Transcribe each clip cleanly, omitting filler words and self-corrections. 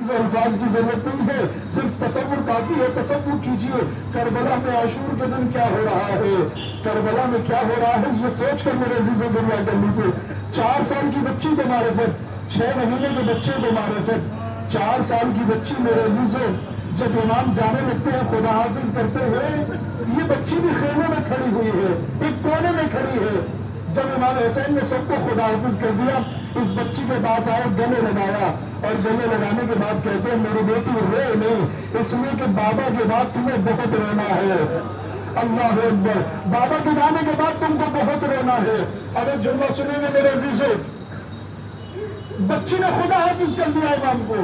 लफ्ज़ अल्फाज की जरूरत नहीं है, सिर्फ तसव्वुर काफी है। तसव्वुर कीजिए करबला में आशूर के दिन क्या हो रहा है, करबला में क्या हो रहा है, ये सोच कर मेरे अजीजों दुनिया कर लीजिए। 4 साल की बच्ची को मारिफत, 6 महीने के बच्चे को मारिफत, 4 साल की बच्ची मेरे अजीजों जब इमाम जाने लगते हैं खुदा हाफिज करते हुए, ये बच्ची भी खेमे में खड़ी हुई है, एक कोने में खड़ी है। जब इमाम हुसैन ने सबको खुदा हाफिज कर दिया, इस बच्ची के पास आए, गले लगाया, और गले लगाने के बाद कहते हैं मेरी बेटी रो नहीं, इसलिए कि बाबा के बाद तुम्हें बहुत रोना है। अल्लाह अकबर, बाबा के जाने के बाद तुमको बहुत रोना है। अगर जुम्मा सुनेंगे मेरे अजीजों, बच्ची ने खुदा हाफिज कर दिया इमाम को,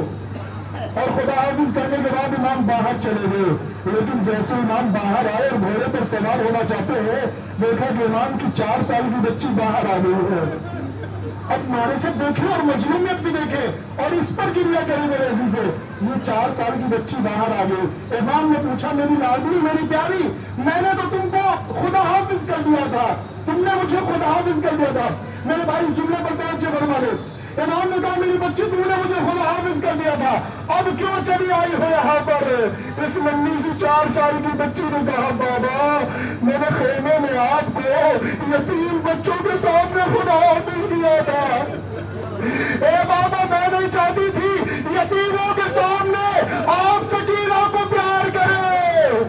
और खुदा हाफिज करने के बाद इमाम बाहर चले गए। लेकिन जैसे इमाम बाहर आए और घोड़े पर सवार होना चाहते हैं, देखा कि इमाम की 4 साल की बच्ची बाहर आ गई है। अब मारिफत देखे और मजलूमियत भी देखे, और इस पर गिरिया करे मेरे अजीजों। ये 4 साल की बच्ची बाहर आ गई। इमाम ने पूछा मेरी लाडली, मेरी प्यारी, मैंने तो तुमको खुदा हाफिज कर दिया था, तुमने मुझे खुदा हाफिज कर दिया था। मेरे भाई जुमले पर तवज्जो फरमा ले। इमाम ने कहा मेरी बच्ची तुमने मुझे खुदा हाफिज कर दिया था, अब क्यों चली आई हो यहाँ पर। इस नन्ही सी 4 साल की बच्ची ने कहा बाबा मैंने खेमे में आपको यतीम बच्चों के सामने खुदा हाफिज किया था। ए बाबा मैं नहीं चाहती थी यतीमों के सामने आप सकीना को प्यार करें,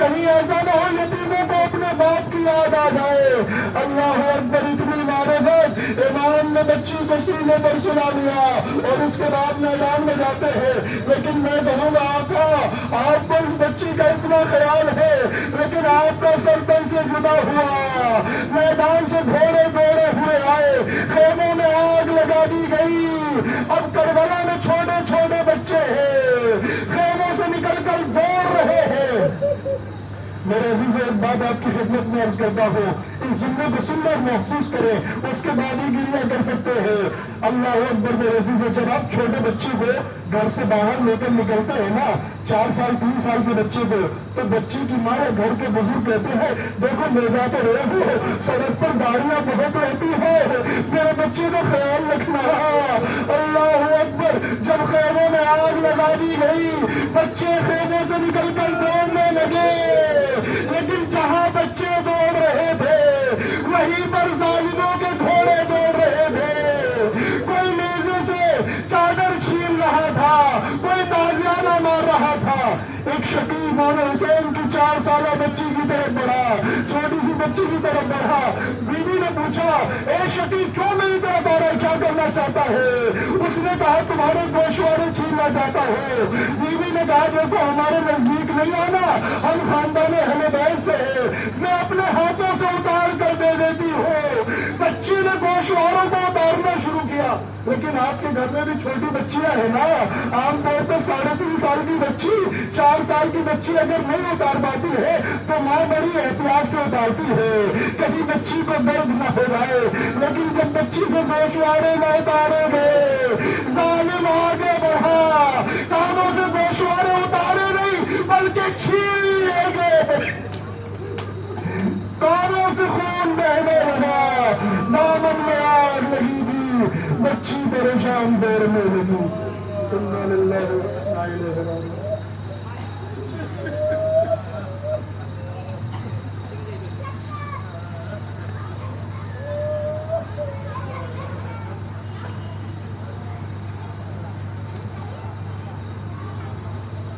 कहीं ऐसा न हो यतीमों को अपने बाप की याद आ जाए। अल्लाह अकबर, इतनी मारिफत। इमाम ने बच्ची को सीने पर सुला लिया और उसके बाद मैदान में जाते हैं। लेकिन मैं कहूँगा आका आपको इस बच्ची का इतना ख्याल है, लेकिन आपका सर तन से जुदा हुआ, मैदान से घोड़े दौड़े हुए आए, खेमों में आग लगा दी गई। अब करबला में छोटे छोटे बच्चे हैं, खेमों से निकलकर दौड़ रहे हैं। मेरे अजीज एक बात आपकी खिदमत में अर्ज करता हूँ, इस जुम्मे को सुनकर महसूस करें, उसके बाद ही गिरिया कर सकते हैं। अल्लाह अकबर। मेरे अजीज जब आप छोटे बच्चे को घर से बाहर लेकर निकलते हैं ना, 4 साल 3 साल के बच्चे को, तो बच्चे की माँ या घर के बुजुर्ग कहते हैं देखो ले जा तो रहे हो, सड़क पर गाड़ियां बहुत रहती है, मेरे बच्चे का ख्याल रखना। अल्लाह अकबर। जब खेमों में आग लगा दी गई, बच्चे खेमों से निकलकर दौड़ने लगे, लेकिन जहां बच्चे दौड़ रहे थे वहीं पर जालिमों के घोड़े दौड़ रहे थे। कोई नेज़े से चादर छीन रहा था, कोई ताजियाना मार रहा था। एक शकील मौला हुसैन की 4 साल बच्ची की तरफ बढ़ा, छोटी सी बच्ची की तरफ बढ़ा। बीवी ने पूछा ए शकील क्यों मेरी तरफ आ रहा है, क्या करना चाहता है। उसने कहा तुम्हारे गोशवारे छीनना चाहता हूँ। बीवी ने कहा देखो हमारे नजदीक नहीं आना, हम खानदान अहले-बैत से है, मैं अपने हाथों से उतार कर दे देती हूँ। बच्ची ने गोशवारों को उतारना शुरू किया। लेकिन आपके घर में भी छोटी बच्चियां है ना, आमतौर पर 3.5 साल की बच्ची, 4 साल की बच्ची अगर नहीं उतार पाती है तो माँ बड़ी एहतियात से उतारती है, कभी बच्ची को दर्द न हो जाए। लेकिन जब बच्ची से गोशवारे न उतारे गए, जालिम आगे बढ़ा, कानों से गोशवारे उतारे नहीं बल्कि छीन लिए गए, कानों से खून बहने लगा, दामन में आग लगी थी, बच्ची परेशान दौड़ने लगी।